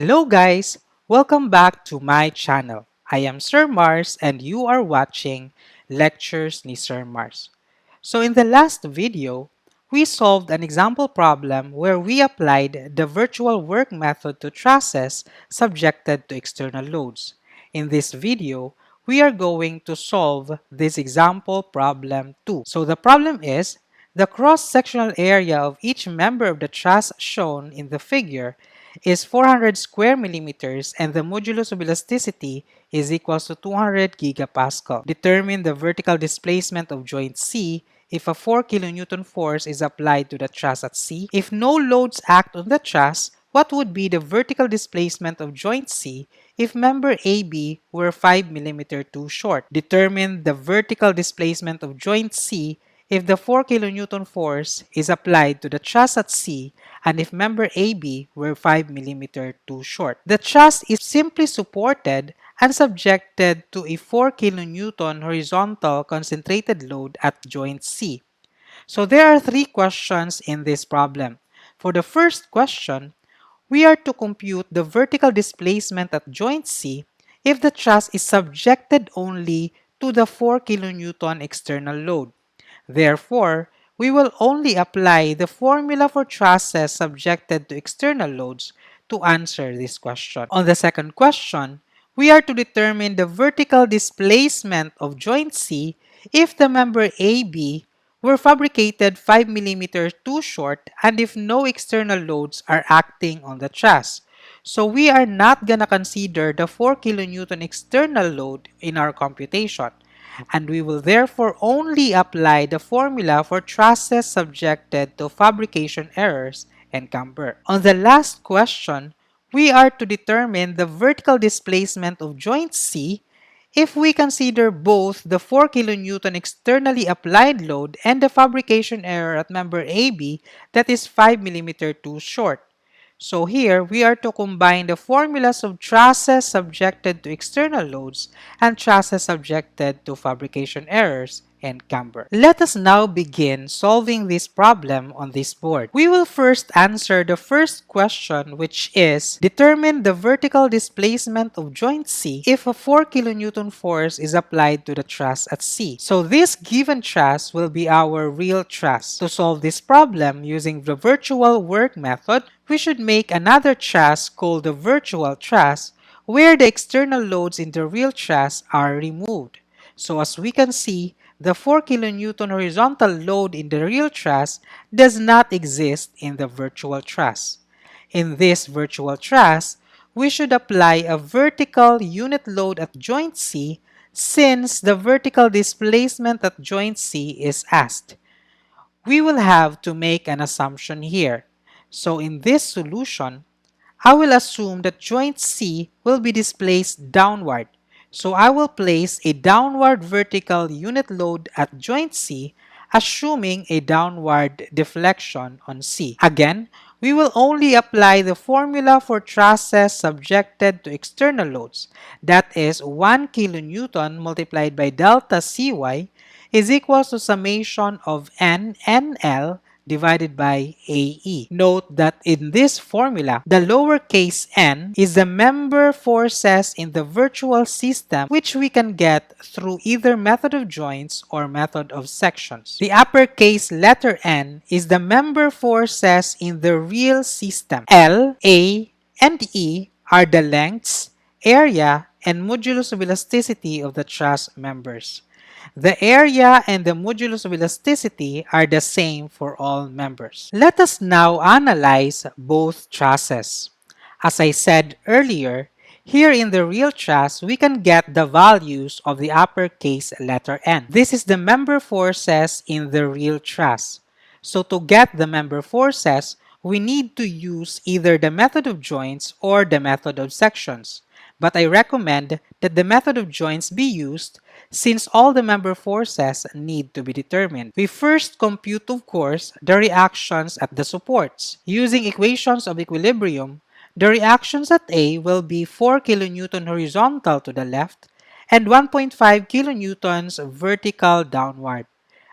Hello guys! Welcome back to my channel. I am Sir Mars and you are watching Lectures ni Sir Mars. So in the last video, we solved an example problem where we applied the virtual work method to trusses subjected to external loads. In this video, we are going to solve this example problem too. So the problem is, the cross-sectional area of each member of the truss shown in the figure is 400 square millimeters and the modulus of elasticity is equals to 200 gigapascal. Determine the vertical displacement of joint C if a 4 kilonewton force is applied to the truss at C. If no loads act on the truss, what would be the vertical displacement of joint C if member AB were 5 mm too short? Determine the vertical displacement of joint C if the 4 kilonewton force is applied to the truss at C and if member AB were 5 mm too short. The truss is simply supported and subjected to a 4 kilonewton horizontal concentrated load at joint C. So there are three questions in this problem. For the first question, we are to compute the vertical displacement at joint C if the truss is subjected only to the 4 kilonewton external load. Therefore, we will only apply the formula for trusses subjected to external loads to answer this question. On the second question, we are to determine the vertical displacement of joint C if the member AB were fabricated 5 mm too short and if no external loads are acting on the truss. So we are not gonna consider the 4 kilonewton external load in our computation, and we will therefore only apply the formula for trusses subjected to fabrication errors and camber. On the last question, we are to determine the vertical displacement of joint C if we consider both the 4 kilonewton externally applied load and the fabrication error at member AB that is 5 mm too short. So here, we are to combine the formulas of trusses subjected to external loads and trusses subjected to fabrication errors and camber. Let us now begin solving this problem on this board. We will first answer the first question, which is determine the vertical displacement of joint C if a 4 kilonewton force is applied to the truss at C. So this given truss will be our real truss. To solve this problem using the virtual work method, we should make another truss called the virtual truss where the external loads in the real truss are removed. So as we can see, the 4 kilonewton horizontal load in the real truss does not exist in the virtual truss. In this virtual truss, we should apply a vertical unit load at joint C since the vertical displacement at joint C is asked. We will have to make an assumption here. So in this solution, I will assume that joint C will be displaced downward. So I will place a downward vertical unit load at joint C, assuming a downward deflection on C. Again, we will only apply the formula for trusses subjected to external loads. That is 1 kilonewton multiplied by delta Cy is equals to summation of NL divided by AE. Note that in this formula, the lowercase n is the member forces in the virtual system which we can get through either method of joints or method of sections. The uppercase letter N is the member forces in the real system. L, A, and E are the lengths, area, and modulus of elasticity of the truss members. The area and the modulus of elasticity are the same for all members. Let us now analyze both trusses. As I said earlier, here in the real truss, we can get the values of the uppercase letter N. This is the member forces in the real truss. So to get the member forces, we need to use either the method of joints or the method of sections. But I recommend that the method of joints be used since all the member forces need to be determined. We first compute, of course, the reactions at the supports. Using equations of equilibrium, the reactions at A will be 4 kilonewton horizontal to the left and 1.5 kilonewtons vertical downward.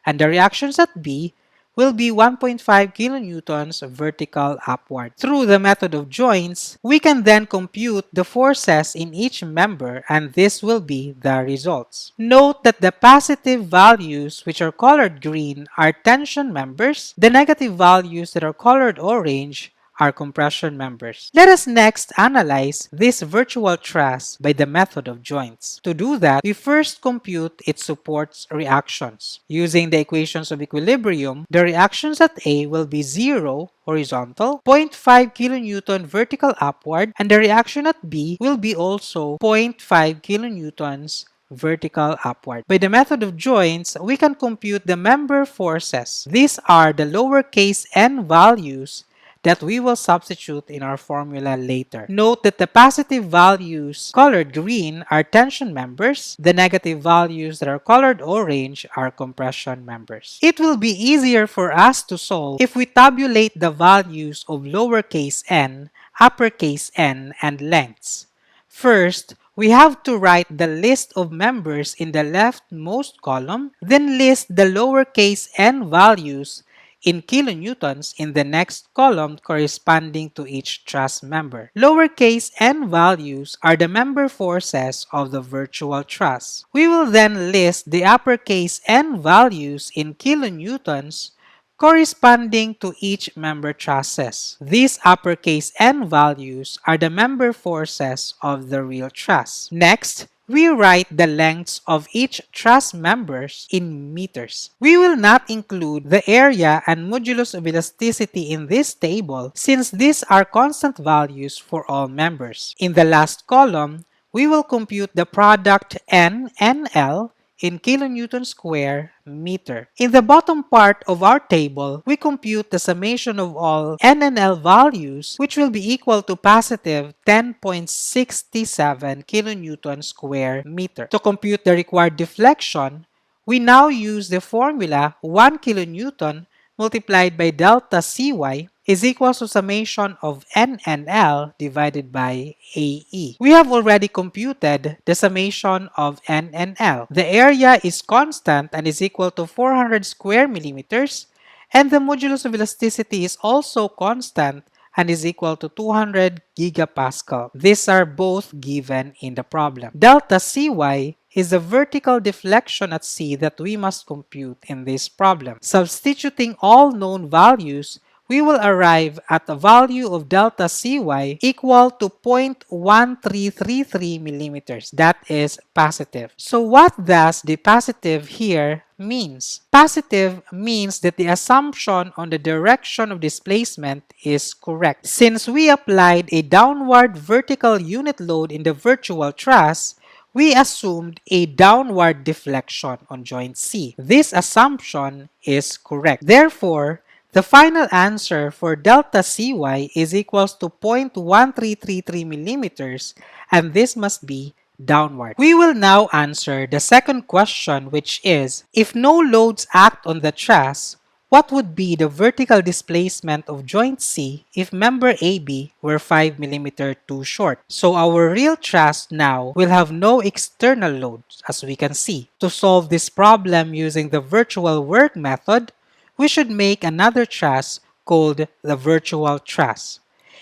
And the reactions at B will be 1.5 kilonewtons vertical upward. Through the method of joints, we can then compute the forces in each member, and this will be the results. Note that the positive values, which are colored green, are tension members. The negative values that are colored orange are compression members. Let us next analyze this virtual truss by the method of joints. To do that, we first compute its supports reactions. Using the equations of equilibrium, the reactions at A will be 0 horizontal, 0.5 kilonewton vertical upward, and the reaction at B will be also 0.5 kilonewtons vertical upward. By the method of joints, we can compute the member forces. These are the lowercase n values that we will substitute in our formula later. Note that the positive values colored green are tension members. The negative values that are colored orange are compression members. It will be easier for us to solve if we tabulate the values of lowercase n, uppercase n, and lengths. First, we have to write the list of members in the leftmost column, then list the lowercase n values in kilonewtons in the next column corresponding to each truss member. Lowercase n values are the member forces of the virtual truss. We will then list the uppercase n values in kilonewtons corresponding to each member trusses. These uppercase n values are the member forces of the real truss. Next, we write the lengths of each truss members in meters. We will not include the area and modulus of elasticity in this table since these are constant values for all members. In the last column, we will compute the product N and L in kilonewton square meter. In the bottom part of our table, we compute the summation of all N and L values, which will be equal to positive 10.67 kilonewton square meter. To compute the required deflection, we now use the formula 1 kilonewton multiplied by delta Cy is equal to summation of N and L divided by AE. We have already computed the summation of N and L. The area is constant and is equal to 400 square millimeters, and the modulus of elasticity is also constant and is equal to 200 gigapascal. These are both given in the problem. Delta Cy is the vertical deflection at C that we must compute in this problem. Substituting all known values, we will arrive at a value of delta Cy equal to 0.1333 millimeters. That is positive. So what does the positive here means? Positive means that the assumption on the direction of displacement is correct. Since we applied a downward vertical unit load in the virtual truss, we assumed a downward deflection on joint C. This assumption is correct. Therefore, the final answer for delta Cy is equals to 0.1333 millimeters, and this must be downward. We will now answer the second question, which is, if no loads act on the truss, what would be the vertical displacement of joint C if member AB were 5 mm too short? So our real truss now will have no external loads, as we can see. To solve this problem using the virtual work method, we should make another truss called the virtual truss.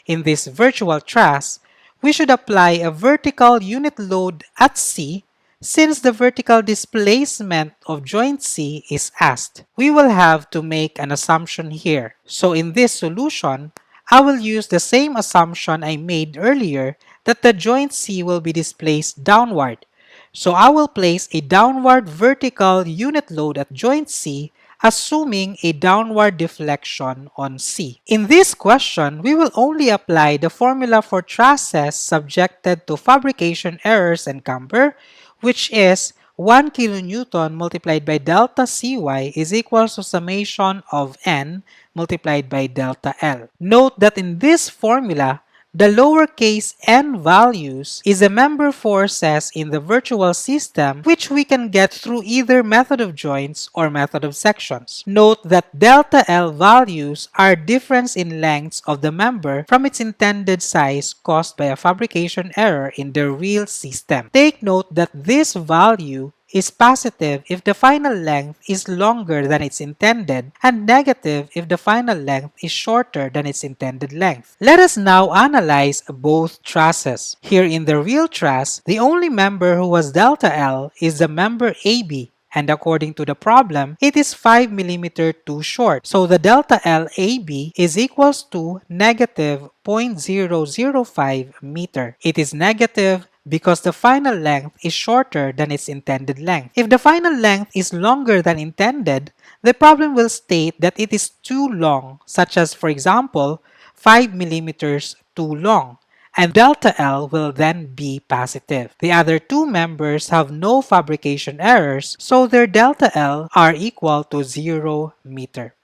In this virtual truss, we should apply a vertical unit load at C since the vertical displacement of joint C is asked. We will have to make an assumption here. So in this solution, I will use the same assumption I made earlier that the joint C will be displaced downward. So I will place a downward vertical unit load at joint C, assuming a downward deflection on C. In this question, we will only apply the formula for trusses subjected to fabrication errors and camber, which is 1 kilonewton multiplied by delta Cy is equal to summation of N multiplied by delta L. Note that in this formula, the lowercase n values is the member forces in the virtual system, which we can get through either method of joints or method of sections. Note that delta L values are difference in lengths of the member from its intended size caused by a fabrication error in the real system. Take note that this value is positive if the final length is longer than its intended and negative if the final length is shorter than its intended length. Let us now analyze both trusses. Here in the real truss, the only member who has delta L is the member AB, and according to the problem, it is 5 mm too short. So the delta L AB is equals to negative 0.005 meter. It is negative because the final length is shorter than its intended length. If the final length is longer than intended, the problem will state that it is too long, such as, for example, 5 mm too long, and delta L will then be positive. The other two members have no fabrication errors, so their delta L are equal to 0 meter.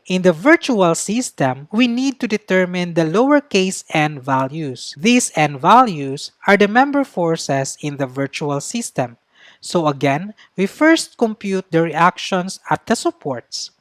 In the virtual system, we need to determine the lowercase n values. These n values are the member forces in the virtual system. So again, we first compute the reactions at the supports.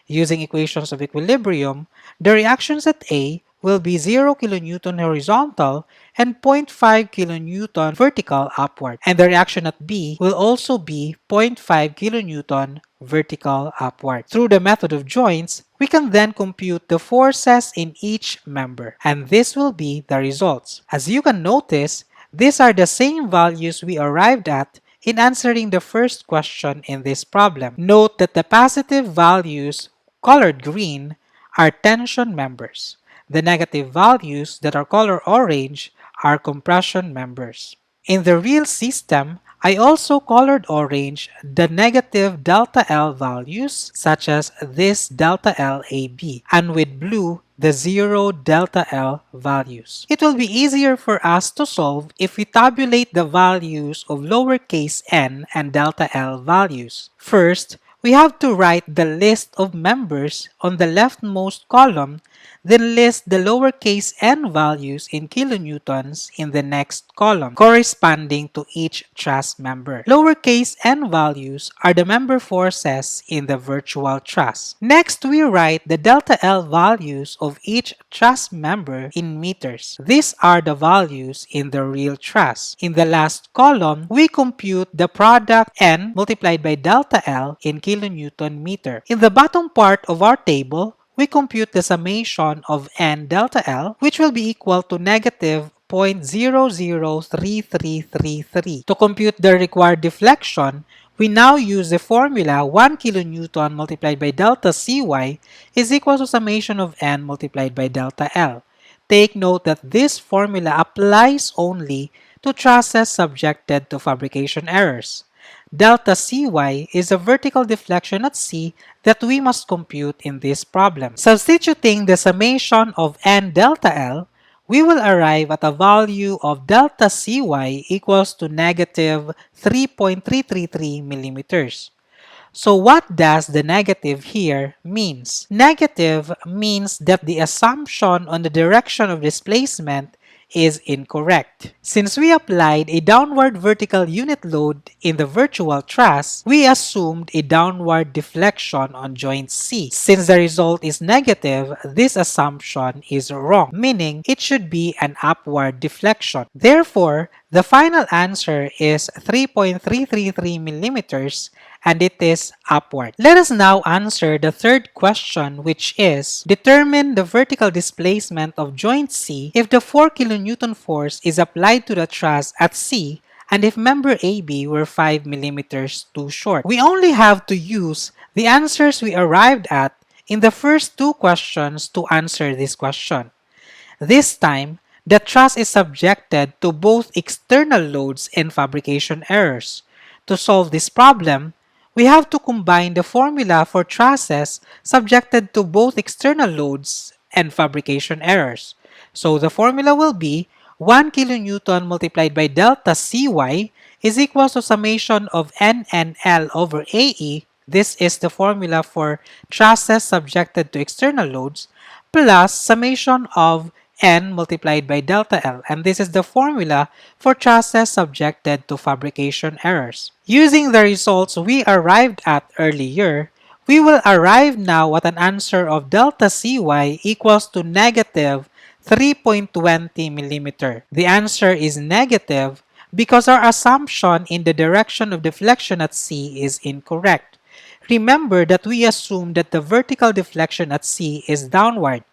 Using equations of equilibrium, the reactions at A will be 0 kN horizontal and 0.5 kN vertical upward. And the reaction at B will also be 0.5 kN vertical upward. Through the method of joints, we can then compute the forces in each member. And this will be the results. As you can notice, these are the same values we arrived at in answering the first question in this problem. Note that the positive values, colored green, are tension members. The negative values that are colored orange are compression members. In the real system, I also colored orange the negative delta L values, such as this delta L AB, and with blue, the 0 delta L values. It will be easier for us to solve if we tabulate the values of lowercase n and delta L values. First, we have to write the list of members on the leftmost column, then list the lowercase n values in kilonewtons in the next column, corresponding to each truss member. Lowercase n values are the member forces in the virtual truss. Next, we write the delta L values of each truss member in meters. These are the values in the real truss. In the last column, we compute the product n multiplied by delta L in kilonewton meter. In the bottom part of our table, we compute the summation of n delta L, which will be equal to negative 0.003333. To compute the required deflection, we now use the formula 1 kilonewton multiplied by delta Cy is equal to summation of n multiplied by delta L. Take note that this formula applies only to trusses subjected to fabrication errors. Delta Cy is a vertical deflection at C that we must compute in this problem. Substituting the summation of n delta L, we will arrive at a value of delta Cy equals to negative 3.333 millimeters. So what does the negative here means? Negative means that the assumption on the direction of displacement is incorrect. Since we applied a downward vertical unit load in the virtual truss, we assumed a downward deflection on joint C. Since the result is negative, this assumption is wrong, meaning it should be an upward deflection. Therefore, the final answer is 3.333 millimeters, and it is upward. Let us now answer the third question, which is, determine the vertical displacement of joint C if the 4 kN force is applied to the truss at C and if member AB were 5 millimeters too short. We only have to use the answers we arrived at in the first two questions to answer this question. This time, the truss is subjected to both external loads and fabrication errors. To solve this problem, we have to combine the formula for trusses subjected to both external loads and fabrication errors. So the formula will be 1 kilonewton multiplied by delta Cy is equal to summation of NNL over AE. This is the formula for trusses subjected to external loads, plus summation of N multiplied by delta L, and this is the formula for trusses subjected to fabrication errors. Using the results we arrived at earlier, we will arrive now at an answer of delta Cy equals to negative 3.20 millimeter. The answer is negative because our assumption in the direction of deflection at C is incorrect. Remember that we assume that the vertical deflection at C is downward.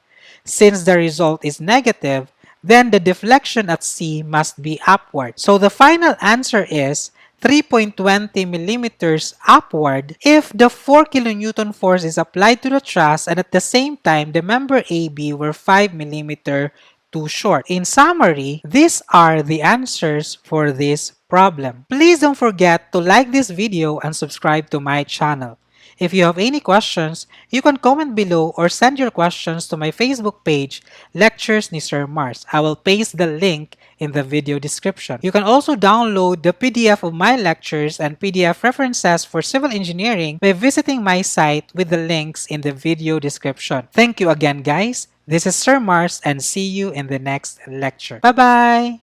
Since the result is negative, then the deflection at C must be upward. So the final answer is 3.20 millimeters upward if the 4 kilonewton force is applied to the truss and at the same time the member AB were 5 millimeter too short. In summary, these are the answers for this problem. Please don't forget to like this video and subscribe to my channel. If you have any questions, you can comment below or send your questions to my Facebook page, Lectures ni Sir Mars. I will paste the link in the video description. You can also download the PDF of my lectures and PDF references for civil engineering by visiting my site with the links in the video description. Thank you again, guys. This is Sir Mars and see you in the next lecture. Bye-bye!